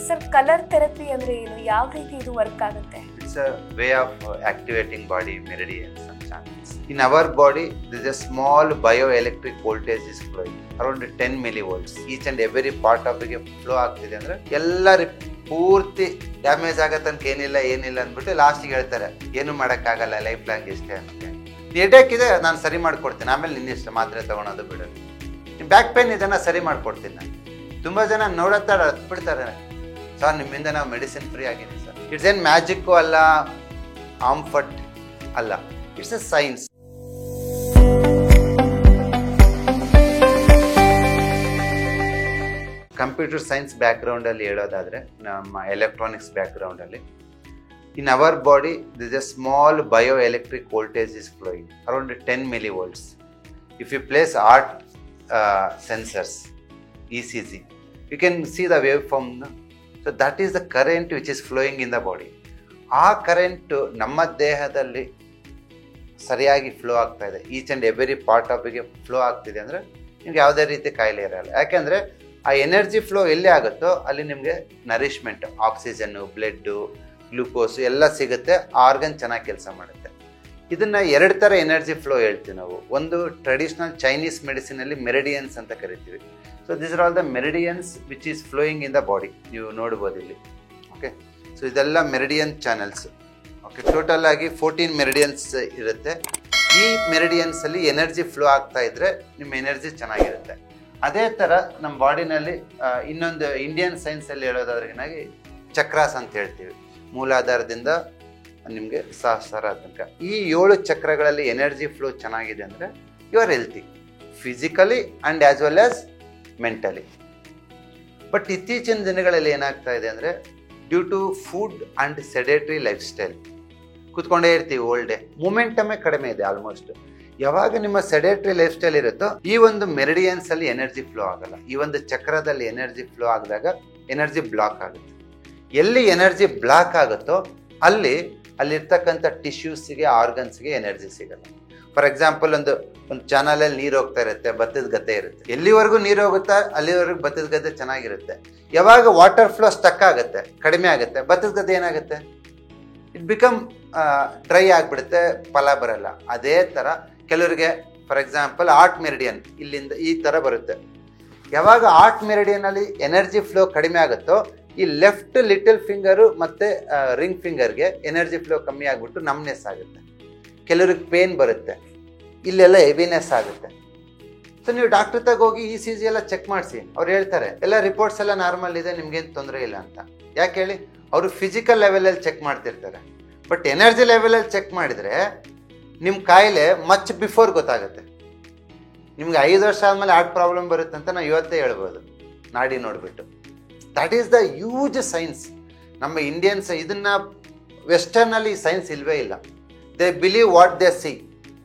Sir, colour therapy ಅಂದ್ರೆ ಏನು? ಯಾವ ರೀತಿ ಇದು ವರ್ಕ್ ಆಗುತ್ತೆ? It's a way of activating body meridians and channels. In our body, there is a small bioelectric voltage is flowing around 10 millivolts. Each and every part of it flow ಆಗ್ತಿದೆ ಅಂದ್ರೆ ಎಲ್ಲರೂ ಪೂರ್ತಿ ಡ್ಯಾಮೇಜ್ ಆಗತ್ತಂತ ಏನಿಲ್ಲ ಅಂದ್ಬಿಟ್ಟು ಲಾಸ್ಟಿಗೆ ಹೇಳ್ತಾರೆ ಏನು ಮಾಡೋಕ್ಕಾಗಲ್ಲ, ಲೈಫ್ ಲಾಂಗ್ ಇಷ್ಟೇ ಅಂತ. ಹೆಡೇಕ್ ಇದೆ, ನಾನು ಸರಿ ಮಾಡ್ಕೊಡ್ತೀನಿ, ಆಮೇಲೆ ನಿನ್ನಿಷ್ಟ ಮಾತ್ರೆ ತಗೊಳೋದು ಬಿಡೋದು. ಬ್ಯಾಕ್ ಪೇನ್ ಇದನ್ನ ಸರಿ ಮಾಡ್ಕೊಡ್ತೀನಿ ನಾನು. ತುಂಬ ಜನ ನೋಡತ್ತಾಡ ಹತ್ಬಿಡ್ತಾರೆ, ಸರ್ ನಿಮ್ಮಿಂದ ನಾವು ಮೆಡಿಸಿನ್ ಫ್ರೀ ಆಗಿದ್ದೀವಿ ಸರ್. ಇಟ್ಸ್ ಏನ್ ಮ್ಯಾಜಿಕ್ಕು ಅಲ್ಲ, ಆಂಫಟ್ ಅಲ್ಲ, it's A science. Computer science background ಅಲ್ಲಿ ಹೇಳೋದಾದ್ರೆ, ನಮ್ಮ ಎಲೆಕ್ಟ್ರಾನಿಕ್ಸ್ ಬ್ಯಾಕ್ಗ್ರೌಂಡ್ ಅಲ್ಲಿ, in our body there is a small bioelectric voltage is flowing around 10 millivolts. If you place heart sensors, ECG, you can see the waveform. So that is the current which is flowing in the body. ಆ current ನಮ್ಮ ದೇಹದಲ್ಲಿ ಸರಿಯಾಗಿ flow ಆಗ್ತಾ ಇದೆ, each and every part of ಗೆ flow ಆಗ್ತಿದೆ ಅಂದರೆ ನಿಮ್ಗೆ ಯಾವುದೇ ರೀತಿ ಕಾಯಿಲೆ ಇರಲ್ಲ. ಯಾಕೆಂದರೆ ಆ ಎನರ್ಜಿ ಫ್ಲೋ ಎಲ್ಲಿ ಆಗುತ್ತೋ ಅಲ್ಲಿ ನಿಮಗೆ ನರಿಶ್ಮೆಂಟ್, ಆಕ್ಸಿಜನ್ನು, ಬ್ಲಡ್ಡು, ಗ್ಲೂಕೋಸು ಎಲ್ಲ ಸಿಗುತ್ತೆ, ಆರ್ಗನ್ ಚೆನ್ನಾಗಿ ಕೆಲಸ ಮಾಡುತ್ತೆ. ಇದನ್ನು ಎರಡು ಥರ ಎನರ್ಜಿ ಫ್ಲೋ ಹೇಳ್ತೀವಿ ನಾವು. ಒಂದು ಟ್ರೆಡಿಷ್ನಲ್ ಚೈನೀಸ್ ಮೆಡಿಸಿನಲ್ಲಿ ಮೆರಿಡಿಯನ್ಸ್ ಅಂತ ಕರಿತೀವಿ. So this are all the meridians which is flowing in the body. ನೀವು ನೋಡ್ಬೋದು ಇಲ್ಲಿ. ಓಕೆ, ಸೊ ಇದೆಲ್ಲ ಮೆರಿಡಿಯನ್ ಚಾನಲ್ಸ್. ಓಕೆ, ಟೋಟಲ್ ಆಗಿ 14 ಮೆರಿಡಿಯನ್ಸ್ ಇರುತ್ತೆ. ಈ ಮೆರಿಡಿಯನ್ಸಲ್ಲಿ ಎನರ್ಜಿ ಫ್ಲೋ ಆಗ್ತಾ ಇದ್ರೆ ನಿಮ್ಮ ಎನರ್ಜಿ ಚೆನ್ನಾಗಿರುತ್ತೆ. ಅದೇ ಥರ ನಮ್ಮ ಬಾಡಿನಲ್ಲಿ ಇನ್ನೊಂದು ಇಂಡಿಯನ್ ಸೈನ್ಸಲ್ಲಿ ಹೇಳೋದಾದ್ರೆನಾಗಿ ಚಕ್ರಾಸ್ ಅಂತ ಹೇಳ್ತೀವಿ. ಮೂಲಾಧಾರದಿಂದ ನಿಮಗೆ ಸಹಸ್ರಾರ ತನಕ ಈ 7 ಚಕ್ರಗಳಲ್ಲಿ ಎನರ್ಜಿ ಫ್ಲೋ ಚೆನ್ನಾಗಿದೆ ಅಂದರೆ you are healthy physically and as well as mentally. But ಇತ್ತೀಚಿನ ದಿನಗಳಲ್ಲಿ ಏನಾಗ್ತಾ ಇದೆ ಅಂದರೆ, due to food and sedentary lifestyle, ಕೂತ್ಕೊಂಡೇ ಇರ್ತೀವಿ ಓಲ್ಡ್ ಡೇ, ಮೂಮೆಂಟಮೇ ಕಡಿಮೆ ಇದೆ ಆಲ್ಮೋಸ್ಟ್. ಯಾವಾಗ ನಿಮ್ಮ ಸೆಡೆಟ್ರಿ ಲೈಫ್ ಸ್ಟೈಲ್ ಇರುತ್ತೋ ಈ ಒಂದು ಮೆರಿಡಿಯನ್ಸ್ ಅಲ್ಲಿ ಎನರ್ಜಿ ಫ್ಲೋ ಆಗಲ್ಲ. ಈ ಒಂದು ಚಕ್ರದಲ್ಲಿ ಎನರ್ಜಿ ಫ್ಲೋ ಆಗಿದಾಗ ಎನರ್ಜಿ ಬ್ಲಾಕ್ ಆಗುತ್ತೆ. ಎಲ್ಲಿ ಎನರ್ಜಿ ಬ್ಲಾಕ್ ಆಗುತ್ತೋ ಅಲ್ಲಿರ್ತಕ್ಕಂಥ ಟಿಶ್ಯೂಸ್ಗೆ, ಆರ್ಗನ್ಸ್ಗೆ ಎನರ್ಜಿ ಸಿಗಲ್ಲ. ಫಾರ್ ಎಕ್ಸಾಂಪಲ್, ಒಂದು ಚಾನಲಲ್ಲಿ ನೀರು ಹೋಗ್ತಾ ಇರುತ್ತೆ, ಭತ್ತದ ಗದ್ದೆ ಇರುತ್ತೆ. ಎಲ್ಲಿವರೆಗೂ ನೀರು ಹೋಗುತ್ತಾ ಅಲ್ಲಿವರೆಗೂ ಭತ್ತದ ಗದ್ದೆ ಚೆನ್ನಾಗಿರುತ್ತೆ. ಯಾವಾಗ ವಾಟರ್ ಫ್ಲೋ ಸ್ಟಕ್ ಆಗುತ್ತೆ, ಕಡಿಮೆ ಆಗುತ್ತೆ, ಭತ್ತದ ಗದ್ದೆ ಏನಾಗುತ್ತೆ, ಇಟ್ ಬಿಕಮ್ ಡ್ರೈ ಆಗಿಬಿಡುತ್ತೆ, ಫಲ ಬರಲ್ಲ. ಅದೇ ಥರ ಕೆಲವರಿಗೆ ಫಾರ್ ಎಕ್ಸಾಂಪಲ್ ಆರ್ಟ್ ಮೆರಿಡಿಯನ್ ಇಲ್ಲಿಂದ ಈ ಥರ ಬರುತ್ತೆ. ಯಾವಾಗ ಆರ್ಟ್ ಮೆರಿಡಿಯನಲ್ಲಿ ಎನರ್ಜಿ ಫ್ಲೋ ಕಡಿಮೆ ಆಗುತ್ತೋ ಈ ಲೆಫ್ಟ್ ಲಿಟಲ್ ಫಿಂಗರು ಮತ್ತು ರಿಂಗ್ ಫಿಂಗರ್ಗೆ ಎನರ್ಜಿ ಫ್ಲೋ ಕಮ್ಮಿ ಆಗಿಬಿಟ್ಟು ನಮ್ನೆಸ್ ಆಗುತ್ತೆ. ಕೆಲವ್ರಿಗೆ ಪೇನ್ ಬರುತ್ತೆ, ಇಲ್ಲೆಲ್ಲ ಹೆವಿನೆಸ್ ಆಗುತ್ತೆ. ಸೊ ನೀವು ಡಾಕ್ಟರ್ ತಗ ಹೋಗಿ ECG ಎಲ್ಲ ಚೆಕ್ ಮಾಡಿಸಿ, ಅವ್ರು ಹೇಳ್ತಾರೆ ಎಲ್ಲ ರಿಪೋರ್ಟ್ಸ್ ಎಲ್ಲ ನಾರ್ಮಲ್ ಇದೆ, ನಿಮ್ಗೇನು ತೊಂದರೆ ಇಲ್ಲ ಅಂತ. ಯಾಕೆ ಹೇಳಿ, ಅವರು ಫಿಸಿಕಲ್ ಲೆವೆಲಲ್ಲಿ ಚೆಕ್ ಮಾಡ್ತಿರ್ತಾರೆ. ಬಟ್ ಎನರ್ಜಿ ಲೆವೆಲಲ್ಲಿ ಚೆಕ್ ಮಾಡಿದರೆ ನಿಮ್ಮ ಕಾಯಿಲೆ ಮಚ್ ಬಿಫೋರ್ ಗೊತ್ತಾಗುತ್ತೆ. ನಿಮ್ಗೆ 5 ವರ್ಷ ಆದಮೇಲೆ ಹಾರ್ಟ್ ಪ್ರಾಬ್ಲಮ್ ಬರುತ್ತೆ ಅಂತ ನಾವು ಇವತ್ತೇ ಹೇಳ್ಬೋದು ನಾಡಿ ನೋಡಿಬಿಟ್ಟು. That is the huge science. ನಮ್ಮ ಇಂಡಿಯನ್ಸ್ ಇದನ್ನು ವೆಸ್ಟರ್ನಲ್ಲಿ ಸೈನ್ಸ್ ಇಲ್ಲವೇ ಇಲ್ಲ. They believe what they see.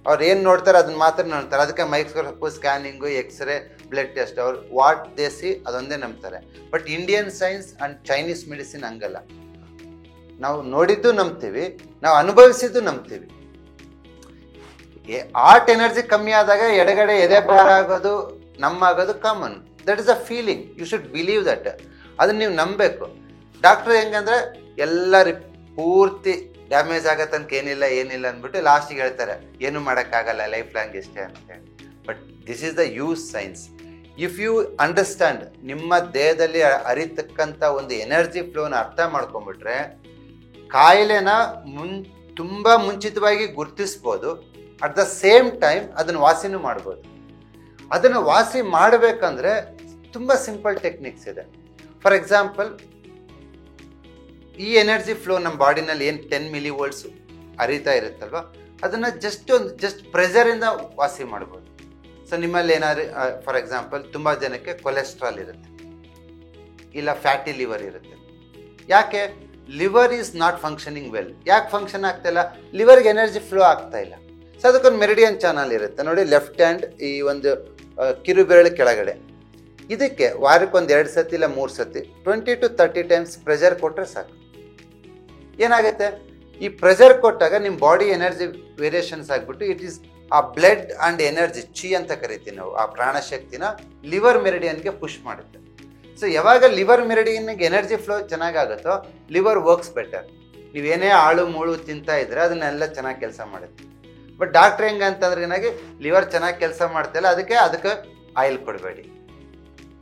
ಅವ್ರು ಏನು ನೋಡ್ತಾರೆ ಅದನ್ನ ಮಾತ್ರ ನೋಡ್ತಾರೆ. ಅದಕ್ಕೆ microscope, scanning, x ray, blood test, ಅವ್ರು ವಾಟ್ ದೇ ಸಿ ಅದೊಂದೇ ನಂಬ್ತಾರೆ. But Indian science and Chinese medicine ಹಂಗಲ್ಲ. ನಾವು ನೋಡಿದ್ದು ನಂಬ್ತೀವಿ, ನಾವು ಅನುಭವಿಸಿದ್ದು ನಂಬ್ತೀವಿ. ಹಾರ್ಟ್ ಎನರ್ಜಿ ಕಮ್ಮಿ ಆದಾಗ ಎಡಗಡೆ ಎದೆ ಭಾರ ಆಗೋದು, ನಮ್ಮಾಗೋದು common. That is a feeling. You should believe that. ಅದನ್ನ ನೀವು ನಂಬಬೇಕು. ಡಾಕ್ಟ್ರ್ ಹೆಂಗಂದ್ರೆ ಎಲ್ಲ ಪೂರ್ತಿ ಡ್ಯಾಮೇಜ್ ಆಗತ್ತಂತ ಏನಿಲ್ಲ ಅಂದ್ಬಿಟ್ಟು ಲಾಸ್ಟಿಗೆ ಹೇಳ್ತಾರೆ ಏನು ಮಾಡೋಕ್ಕಾಗಲ್ಲ, ಲೈಫ್ ಲಾಂಗ್ ಇಷ್ಟೇ ಅಂತ ಹೇಳಿ. But this is the use science. If you understand, ನಿಮ್ಮ ದೇಹದಲ್ಲಿ ಅರಿತಕ್ಕಂಥ ಒಂದು ಎನರ್ಜಿ ಫ್ಲೋನ ಅರ್ಥ ಮಾಡ್ಕೊಂಡ್ಬಿಟ್ರೆ ಕಾಯಿಲೆನ ತುಂಬ ಮುಂಚಿತವಾಗಿ ಗುರ್ತಿಸ್ಬೋದು. ಅಟ್ ದ ಸೇಮ್ ಟೈಮ್ ಅದನ್ನು ವಾಸಿನೂ ಮಾಡ್ಬೋದು. ಅದನ್ನು ವಾಸಿ ಮಾಡಬೇಕಂದ್ರೆ ತುಂಬ ಸಿಂಪಲ್ ಟೆಕ್ನಿಕ್ಸ್ ಇದೆ. ಫಾರ್ ಎಕ್ಸಾಂಪಲ್, ಈ ಎನರ್ಜಿ ಫ್ಲೋ ನಮ್ಮ ಬಾಡಿನಲ್ಲಿ ಏನು 10 millivolts ಅರಿತಾ ಇರುತ್ತಲ್ವ, ಅದನ್ನು ಜಸ್ಟ್ ಪ್ರೆಷರಿಂದ ವಾಸಿ ಮಾಡ್ಬೋದು. ಸೊ ನಿಮ್ಮಲ್ಲಿ ಏನಾದ್ರು ಫಾರ್ ಎಕ್ಸಾಂಪಲ್ ತುಂಬ ಜನಕ್ಕೆ ಕೊಲೆಸ್ಟ್ರಾಲ್ ಇರುತ್ತೆ, ಇಲ್ಲ ಫ್ಯಾಟಿ ಲಿವರ್ ಇರುತ್ತೆ. ಯಾಕೆ? Liver is not functioning well. ಯಾಕೆ ಫಂಕ್ಷನ್ ಆಗ್ತಾಯಿಲ್ಲ? ಲಿವರ್ಗೆ ಎನರ್ಜಿ ಫ್ಲೋ ಆಗ್ತಾ ಇಲ್ಲ. ಸೊ ಅದಕ್ಕೊಂದು ಮೆರಿಡಿಯನ್ ಚಾನಲ್ ಇರುತ್ತೆ ನೋಡಿ, ಲೆಫ್ಟ್ ಹ್ಯಾಂಡ್ ಈ ಒಂದು ಕಿರುಬೆರಳು ಕೆಳಗಡೆ. ಇದಕ್ಕೆ ವಾರಕ್ಕೊಂದು 2 ಸತಿ ಇಲ್ಲ 3 ಸತಿ 20 to 30 ಟೈಮ್ಸ್ ಪ್ರೆಷರ್ ಕೊಟ್ಟರೆ ಸಾಕು. ಏನಾಗುತ್ತೆ, ಈ ಪ್ರೆಷರ್ ಕೊಟ್ಟಾಗ ನಿಮ್ಮ ಬಾಡಿ ಎನರ್ಜಿ ವೇರಿಯೇಷನ್ಸ್ ಆಗಿಬಿಟ್ಟು ಇಟ್ ಈಸ್ ಆ ಬ್ಲಡ್ ಆ್ಯಂಡ್ ಎನರ್ಜಿ, ಚಿ ಅಂತ ಕರಿತೀವಿ ನಾವು, ಆ ಪ್ರಾಣಶಕ್ತಿನ ಲಿವರ್ ಮೆರಿಡಿಯನ್ಗೆ ಪುಷ್ ಮಾಡುತ್ತೆ. ಸೊ ಯಾವಾಗ ಲಿವರ್ ಮೆರಿಡಿಯನ್ಗೆ ಎನರ್ಜಿ ಫ್ಲೋ ಚೆನ್ನಾಗಾಗುತ್ತೋ ಲಿವರ್ ವರ್ಕ್ಸ್ ಬೆಟರ್. ನೀವೇನೇ ಆಳು ಮೂಳು ತಿಂತಾ ಇದ್ರೆ ಅದನ್ನೆಲ್ಲ ಚೆನ್ನಾಗಿ ಕೆಲಸ ಮಾಡುತ್ತೆ. ಬಟ್ ಡಾಕ್ಟ್ರ್ ಹೆಂಗಂತಂದ್ರೆ ಏನಾಗಿ ಲಿವರ್ ಚೆನ್ನಾಗಿ ಕೆಲಸ ಮಾಡ್ತಿಲ್ಲ, ಅದಕ್ಕೆ ಆಯಿಲ್ ಕೊಡಬೇಡಿ,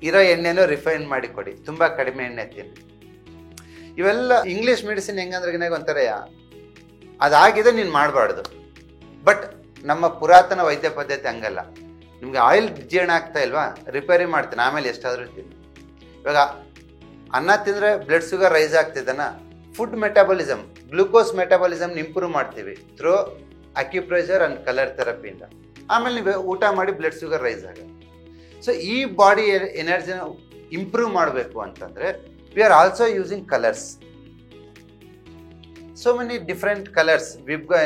ಇರೋ ಎಣ್ಣೆನೂ ರಿಫೈನ್ ಮಾಡಿ ಕೊಡಿ, ತುಂಬ ಕಡಿಮೆ ಎಣ್ಣೆ ತಿನ್ನಿ. ಇವೆಲ್ಲ ಇಂಗ್ಲೀಷ್ ಮೆಡಿಸಿನ್ ಹೆಂಗಂದ್ರೆ ಏನಾಗ ಒಂಥರ ಅದಾಗಿದೆ ನೀನು ಮಾಡಬಾರ್ದು. ಬಟ್ ನಮ್ಮ ಪುರಾತನ ವೈದ್ಯ ಪದ್ಧತಿ ಹಂಗಲ್ಲ. ನಿಮ್ಗೆ ಆಯಿಲ್ ಜೀರ್ಣ ಆಗ್ತಾ ಇಲ್ವಾ, ರಿಪೇರಿ ಮಾಡ್ತೀನಿ, ಆಮೇಲೆ ಎಷ್ಟಾದರೂ ತಿನ್ನಿ. ಇವಾಗ ಅನ್ನ ತಿಂದರೆ ಬ್ಲಡ್ ಶುಗರ್ ರೈಸ್ ಆಗ್ತಿದ್ದಾನ, food metabolism, glucose metabolism improve ಮಾಡ್ತೀವಿ ಥ್ರೂ ಅಕ್ಯುಪ್ರೆಷರ್ ಆ್ಯಂಡ್ ಕಲರ್ ಥೆರಪಿಯಿಂದ. ಆಮೇಲೆ ನೀವು ಊಟ ಮಾಡಿ ಬ್ಲಡ್ ಶುಗರ್ ರೈಸ್ ಆಗುತ್ತೆ. ಸೊ ಈ ಬಾಡಿ ಎನರ್ಜಿನ ಇಂಪ್ರೂವ್ ಮಾಡಬೇಕು ಅಂತಂದರೆ we are also using colours. So many different colours.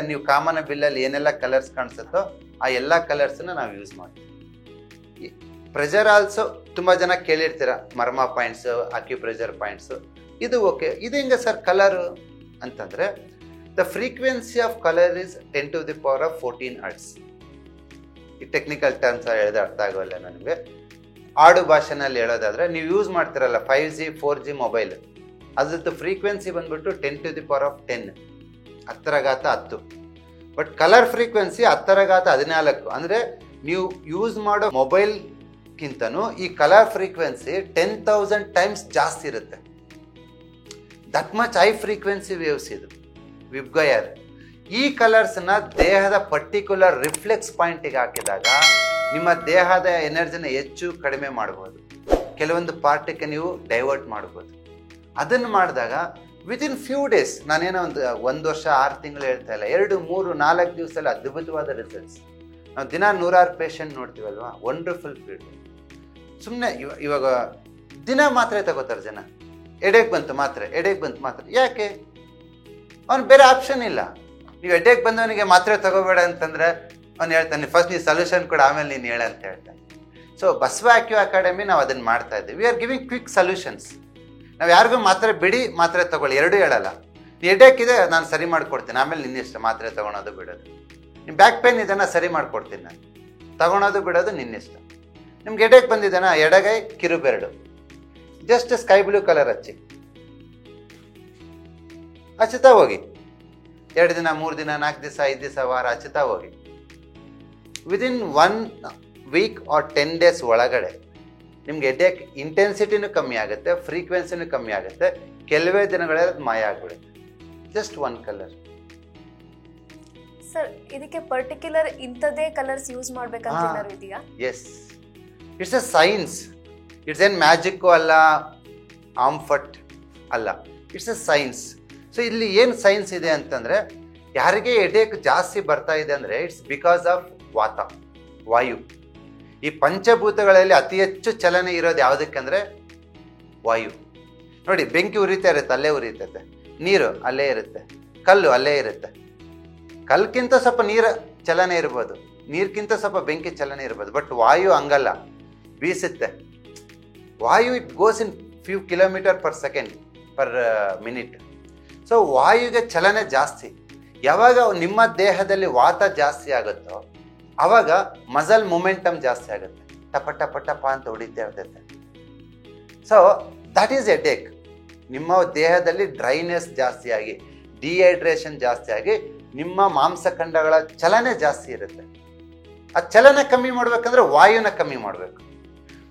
ನೀವು ಕಾಮನ ಬಿಲ್ಲಲ್ಲಿ ಏನೆಲ್ಲ ಕಲರ್ಸ್ ಕಾಣಿಸುತ್ತೋ ಆ ಎಲ್ಲ ಕಲರ್ಸನ್ನ ನಾವು ಯೂಸ್ ಮಾಡ್ತೀವಿ. ಪ್ರೆಷರ್ ಆಲ್ಸೋ ತುಂಬ ಜನ ಕೇಳಿರ್ತೀರ, ಮರ್ಮ ಪಾಯಿಂಟ್ಸು, ಅಕ್ಯುಪ್ರೆಷರ್ ಪಾಯಿಂಟ್ಸು. ಇದು ಓಕೆ. ಇದು ಹೆಂಗೆ ಸರ್ ಕಲರು ಅಂತಂದರೆ, the frequency of colour is 10⁻14 Hz. ಈ ಟೆಕ್ನಿಕಲ್ ಟರ್ಮ್ಸ್ ಹೇಳಿದ್ರೆ ಅರ್ಥ ಆಗೋಲ್ಲ ನನಗೆ. ಆಡು ಭಾಷೆನಲ್ಲಿ ಹೇಳೋದಾದರೆ ನೀವು ಯೂಸ್ ಮಾಡ್ತಿರಲ್ಲ 5G 4G ಮೊಬೈಲ್, ಅದ್ರದ್ದು ಫ್ರೀಕ್ವೆನ್ಸಿ ಬಂದ್ಬಿಟ್ಟು 10⁻10, 10⁻10. But colour frequency 10⁻14. ಅಂದರೆ ನೀವು ಯೂಸ್ ಮಾಡೋ ಮೊಬೈಲ್ಗಿಂತನೂ ಈ ಕಲರ್ ಫ್ರೀಕ್ವೆನ್ಸಿ 10,000 ಟೈಮ್ಸ್ ಜಾಸ್ತಿ ಇರುತ್ತೆ. That much high frequency waves ಇದು ವಿಬ್ಗಯರ್. ಈ ಕಲರ್ಸ್ನ ದೇಹದ ಪರ್ಟಿಕ್ಯುಲರ್ ರಿಫ್ಲೆಕ್ಸ್ ಪಾಯಿಂಟಿಗೆ ಹಾಕಿದಾಗ ನಿಮ್ಮ ದೇಹದ ಎನರ್ಜಿನ ಹೆಚ್ಚು ಕಡಿಮೆ ಮಾಡ್ಬೋದು, ಕೆಲವೊಂದು ಪಾರ್ಟಿಗೆ ನೀವು ಡೈವರ್ಟ್ ಮಾಡ್ಬೋದು. ಅದನ್ನು ಮಾಡಿದಾಗ ವಿತಿನ್ ಫ್ಯೂ ಡೇಸ್, ನಾನೇನೋ ಒಂದು ವರ್ಷ 6 ತಿಂಗಳು ಹೇಳ್ತಾ ಇಲ್ಲ, 2, 3, 4 ದಿವಸದಲ್ಲಿ ಅದ್ಭುತವಾದ ರಿಸಲ್ಟ್ಸ್. ನಾವು ದಿನ 100 ಪೇಷಂಟ್ ನೋಡ್ತೀವಲ್ವಾ, ವಂಡರ್ಫುಲ್ ಫೀಲ್ಡ್. ಸುಮ್ಮನೆ ಇವಾಗ ದಿನ ಮಾತ್ರೆ ತಗೋತಾರೆ ಜನ. ಎಡೆಗೆ ಬಂತು ಮಾತ್ರೆ, ಯಾಕೆ? ಅವ್ನು ಬೇರೆ ಆಪ್ಷನ್ ಇಲ್ಲ. ನೀವು ಎಡೆಗೆ ಬಂದವನಿಗೆ ಮಾತ್ರೆ ತಗೋಬೇಡ ಅಂತಂದ್ರೆ ಅವ್ನು ಹೇಳ್ತಾನೆ, ಫಸ್ಟ್ ನೀನು ಸೊಲ್ಯೂಷನ್ ಕೊಡು, ಆಮೇಲೆ ನೀನು ಹೇಳ ಅಂತ ಹೇಳ್ತಾನೆ. ಸೊ ಬಸವ ಆಕ್ಯೂ ಅಕಾಡೆಮಿ ನಾವು ಅದನ್ನು ಮಾಡ್ತಾ ಇದ್ದೀವಿ. We are giving quick solutions. ನಾವು ಯಾರಿಗೂ ಮಾತ್ರೆ ಬಿಡಿ, ಮಾತ್ರೆ ತಗೊಳ್ಳಿ, ಎರಡೂ ಹೇಳಲ್ಲ. ನೀ ಎಡೆಕ್ಕಿದೆ ನಾನು ಸರಿ ಮಾಡ್ಕೊಡ್ತೀನಿ, ಆಮೇಲೆ ನಿನ್ನಿಷ್ಟ ಮಾತ್ರೆ ತೊಗೊಳೋದು ಬಿಡೋದು. ನಿಮ್ಮ ಬ್ಯಾಕ್ ಪೇನ್ ಇದನ್ನು ಸರಿ ಮಾಡ್ಕೊಡ್ತೀನಿ ನಾನು, ತಗೊಳೋದು ಬಿಡೋದು ನಿನ್ನಿಷ್ಟ. ನಿಮ್ಗೆ ಎಡೆಗೆ ಬಂದಿದ್ದಾನ, ಎಡಗೈ ಕಿರುಬೆರಡು ಜಸ್ಟ್ ಸ್ಕೈ ಬ್ಲೂ ಕಲರ್ ಹಚ್ಚುತ್ತಾ ಹೋಗಿ. 2 ದಿನ, 3 ದಿನ, 4 ದಿವಸ, 5 ದಿವಸ, ವಾರ ಹಚ್ಚುತ್ತಾ ಹೋಗಿ. ವಿದಿನ್ 1 ವೀಕ್ ಆರ್ 10 ಡೇಸ್ ಒಳಗಡೆ ನಿಮ್ಗೆ ಎಡೆಕ್ ಇಂಟೆನ್ಸಿಟಿನೂ ಕಮ್ಮಿ ಆಗುತ್ತೆ, ಫ್ರೀಕ್ವೆನ್ಸಿನೂ ಕಮ್ಮಿ ಆಗುತ್ತೆ. ಕೆಲವೇ ದಿನಗಳಲ್ಲಿ ಮಾಯ ಆಗ್ಬಿಡುತ್ತೆ. Just 1 colour. ಸರ್, ಇದಕ್ಕೆ ಪರ್ಟಿಕ್ಯುಲರ್ ಇಂಥದೇ ಕಲರ್ಸ್ ಯೂಸ್ ಮಾಡ್ಬೇಕಂತ ಏನಾದ್ರು ಇದೆಯಾ? Yes, it's a science. It's ಏನ್ ಮ್ಯಾಜಿಕ್ಕು ಅಲ್ಲ, ಆಂಫಟ್ ಅಲ್ಲ, ಇಟ್ಸ್ ಅ ಸೈನ್ಸ್. ಸೊ ಇಲ್ಲಿ ಏನು ಸೈನ್ಸ್ ಇದೆ ಅಂತಂದರೆ, ಯಾರಿಗೆ ಎಡೆಕ್ ಜಾಸ್ತಿ ಬರ್ತಾ ಇದೆ ಅಂದರೆ ಇಟ್ಸ್ ಬಿಕಾಸ್ ಆಫ್ ವಾಯು. ಈ ಪಂಚಭೂತಗಳಲ್ಲಿ ಅತಿ ಹೆಚ್ಚು ಚಲನೆ ಇರೋದು ಯಾವುದಕ್ಕೆಂದರೆ ವಾಯು. ನೋಡಿ, ಬೆಂಕಿ ಉರಿತಾ ಇರುತ್ತೆ, ಅಲ್ಲೇ ಉರಿತೈತೆ. ನೀರು ಅಲ್ಲೇ ಇರುತ್ತೆ, ಕಲ್ಲು ಅಲ್ಲೇ ಇರುತ್ತೆ. ಕಲ್ಕಿಂತ ಸ್ವಲ್ಪ ನೀರು ಚಲನೆ ಇರ್ಬೋದು, ನೀರ್ಗಿಂತ ಸ್ವಲ್ಪ ಬೆಂಕಿ ಚಲನೆ ಇರ್ಬೋದು. ಬಟ್ ವಾಯು ಹಂಗಲ್ಲ, ಬೀಸುತ್ತೆ. ವಾಯು it goes in few kilometre per second per minute. So ವಾಯುಗೆ ಚಲನೆ ಜಾಸ್ತಿ. ಯಾವಾಗ ನಿಮ್ಮ ದೇಹದಲ್ಲಿ ವಾತ ಜಾಸ್ತಿ ಆಗುತ್ತೋ ಆವಾಗ ಮಸಲ್ ಮೊಮೆಂಟಮ್ ಜಾಸ್ತಿ ಆಗುತ್ತೆ, ಟಪ ಟಪ ಟಪ ಅಂತ ಹೊಡಿತಾ ಇರ್ತೈತೆ. So that is headache. ನಿಮ್ಮ ದೇಹದಲ್ಲಿ ಡ್ರೈನೆಸ್ ಜಾಸ್ತಿ ಆಗಿ, ಡಿಹೈಡ್ರೇಷನ್ ಜಾಸ್ತಿ ಆಗಿ, ನಿಮ್ಮ ಮಾಂಸಖಂಡಗಳ ಚಲನೆ ಜಾಸ್ತಿ ಇರುತ್ತೆ. ಆ ಚಲನೆ ಕಮ್ಮಿ ಮಾಡ್ಬೇಕಂದ್ರೆ ವಾಯುನ ಕಮ್ಮಿ ಮಾಡಬೇಕು.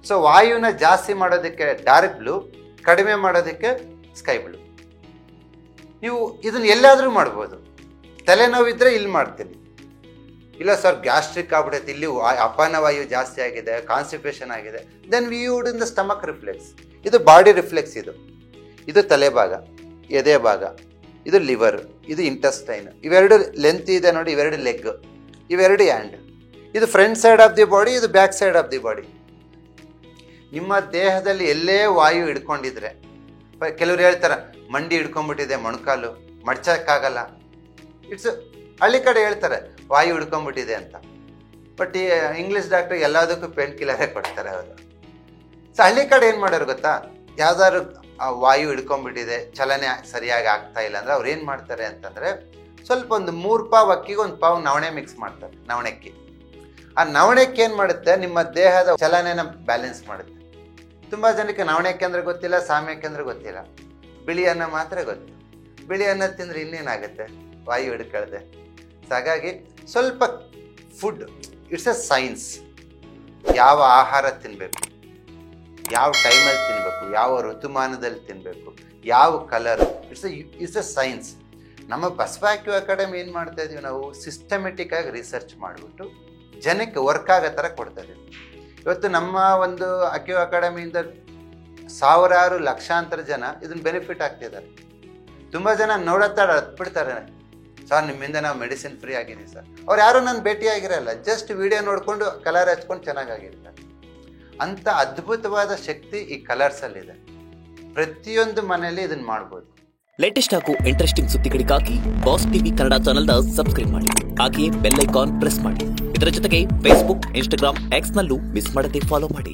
ಸೊ ವಾಯುನ ಜಾಸ್ತಿ ಮಾಡೋದಕ್ಕೆ ಡಾರ್ಕ್ ಬ್ಲೂ, ಕಡಿಮೆ ಮಾಡೋದಕ್ಕೆ ಸ್ಕೈ ಬ್ಲೂ. ನೀವು ಇದನ್ನು ಎಲ್ಲಾದರೂ ಮಾಡ್ಬೋದು. ತಲೆನೋವಿದ್ರೆ ಇಲ್ಲಿ ಮಾಡ್ತೀನಿ, ಇಲ್ಲ ಸರ್ ಗ್ಯಾಸ್ಟ್ರಿಕ್ ಆಗ್ಬಿಡುತ್ತೆ, ಇಲ್ಲಿ ಅಪಾನ ವಾಯು ಜಾಸ್ತಿ ಆಗಿದೆ, ಕಾನ್ಸ್ಟಿಪೇಷನ್ ಆಗಿದೆ, then we would in the stomach reflex. ಇದು ಬಾಡಿ ರಿಫ್ಲೆಕ್ಸ್. ಇದು ತಲೆ ಭಾಗ, ಎದೆ ಭಾಗ, ಇದು ಲಿವರ್, ಇದು ಇಂಟೆಸ್ಟೈನ್. ಇವೆರಡು ಲೆಂತ್ ಇದೆ ನೋಡಿ, ಇವೆರಡು ಲೆಗ್, ಇವೆರಡು ಹ್ಯಾಂಡ್. ಇದು front side of the body, ಇದು back side of the body. ನಿಮ್ಮ ದೇಹದಲ್ಲಿ ಎಲ್ಲೇ ವಾಯು ಹಿಡ್ಕೊಂಡಿದ್ರೆ, ಕೆಲವರು ಹೇಳ್ತಾರೆ ಮಂಡಿ ಹಿಡ್ಕೊಂಡ್ಬಿಟ್ಟಿದೆ, ಮೊಣಕಾಲು ಮಡ್ಚಕ್ಕಾಗಲ್ಲ. ಇಟ್ಸ್ ಹಳ್ಳಿ ಕಡೆ ಹೇಳ್ತಾರೆ ವಾಯು ಹಿಡ್ಕೊಂಡ್ಬಿಟ್ಟಿದೆ ಅಂತ. ಬಟ್ ಈ ಇಂಗ್ಲೀಷ್ ಡಾಕ್ಟರ್ ಎಲ್ಲದಕ್ಕೂ ಪೇನ್ ಕಿಲ್ಲರೇ ಕೊಡ್ತಾರೆ ಅವರು. ಸೊ ಹಳ್ಳಿ ಕಡೆ ಏನು ಮಾಡೋರು ಗೊತ್ತಾ, ಯಾವ್ದಾದ್ರು ವಾಯು ಹಿಡ್ಕೊಂಡ್ಬಿಟ್ಟಿದೆ, ಚಲನೆ ಸರಿಯಾಗಿ ಆಗ್ತಾ ಇಲ್ಲ ಅಂದರೆ ಅವ್ರು ಏನು ಮಾಡ್ತಾರೆ ಅಂತಂದರೆ, ಸ್ವಲ್ಪ ಒಂದು 3 ಪಾವ್ ಅಕ್ಕಿಗೆ 1 ಪಾವ್ ನವಣೆ ಮಿಕ್ಸ್ ಮಾಡ್ತಾರೆ, ನವಣೆಕ್ಕಿ. ಆ ನವಣೆಕ್ಕಿ ಏನು ಮಾಡುತ್ತೆ, ನಿಮ್ಮ ದೇಹದ ಚಲನೆನ ಬ್ಯಾಲೆನ್ಸ್ ಮಾಡುತ್ತೆ. ತುಂಬ ಜನಕ್ಕೆ ನವಣೆಕ್ಕೆ ಅಂದರೆ ಗೊತ್ತಿಲ್ಲ, ಸಾಮ್ಯಕ್ಕೆ ಅಂದರೆ ಗೊತ್ತಿಲ್ಲ. ಬಿಳಿ ಅನ್ನ ಮಾತ್ರ ಗೊತ್ತು. ಬಿಳಿ ಅನ್ನ ತಿಂದರೆ ಇನ್ನೇನಾಗುತ್ತೆ, ವಾಯು ಹಿಡ್ಕೊಳ್ದೆ. ಸೊ ಹಾಗಾಗಿ ಸ್ವಲ್ಪ ಫುಡ್ ಇಟ್ಸ್ ಎ ಸೈನ್ಸ್. ಯಾವ ಆಹಾರ ತಿನ್ನಬೇಕು, ಯಾವ ಟೈಮಲ್ಲಿ ತಿನ್ನಬೇಕು, ಯಾವ ಋತುಮಾನದಲ್ಲಿ ತಿನ್ನಬೇಕು, ಯಾವ ಕಲರು, ಇಟ್ಸ್ ಎ ಸೈನ್ಸ್. ನಮ್ಮ ಬಸವ ಅಕ್ಯೂ ಅಕಾಡೆಮಿ ಏನು ಮಾಡ್ತಾ ಇದೀವಿ, ನಾವು ಸಿಸ್ಟಮೆಟಿಕ್ ಆಗಿ ರಿಸರ್ಚ್ ಮಾಡಿಬಿಟ್ಟು ಜನಕ್ಕೆ ವರ್ಕ್ ಆಗೋ ಥರ ಕೊಡ್ತಾ ಇದೀವಿ. ಇವತ್ತು ನಮ್ಮ ಒಂದು ಅಕ್ಯೂ ಅಕಾಡೆಮಿಯಿಂದ ಸಾವಿರಾರು ಲಕ್ಷಾಂತರ ಜನ ಇದನ್ನ ಬೆನಿಫಿಟ್ ಆಗ್ತಿದ್ದಾರೆ. ತುಂಬ ಜನ ನೋಡತ್ತಾಡ ಹತ್ಬಿಡ್ತಾರೆ, ಸರ್ ನಿಮ್ಮಿಂದ ನಾವು ಮೆಡಿಸಿನ್ ಫ್ರೀ ಆಗಿದ್ದೀವಿ ಸರ್. ಅವ್ರು ಯಾರೂ ನಾನು ಭೇಟಿಯಾಗಿರಲ್ಲ, ಜಸ್ಟ್ ವಿಡಿಯೋ ನೋಡಿಕೊಂಡು ಕಲರ್ ಹಚ್ಕೊಂಡು ಚೆನ್ನಾಗಿರ್ತಾರೆ. ಅಂಥ ಅದ್ಭುತವಾದ ಶಕ್ತಿ ಈ ಕಲರ್ಸಲ್ಲಿದೆ. ಪ್ರತಿಯೊಂದು ಮನೆಯಲ್ಲಿ ಇದನ್ನು ಮಾಡ್ಬೋದು. ಲೇಟೆಸ್ಟ್ ಹಾಗೂ ಇಂಟ್ರೆಸ್ಟಿಂಗ್ ಸುದ್ದಿಗಳಿಗಾಗಿ ಬಾಸ್ ಟಿವಿ ಕನ್ನಡ ಚಾನೆಲ್ನ ಸಬ್ಸ್ಕ್ರೈಬ್ ಮಾಡಿ. ಹಾಗೆಯೇ ಬೆಲ್ ಐಕಾನ್ ಪ್ರೆಸ್ ಮಾಡಿ. ಇದರ ಜೊತೆಗೆ ಫೇಸ್ಬುಕ್, ಇನ್ಸ್ಟಾಗ್ರಾಮ್, ಎಕ್ಸ್ ನಲ್ಲೂ ಮಿಸ್ ಮಾಡದೆ ಫಾಲೋ ಮಾಡಿ.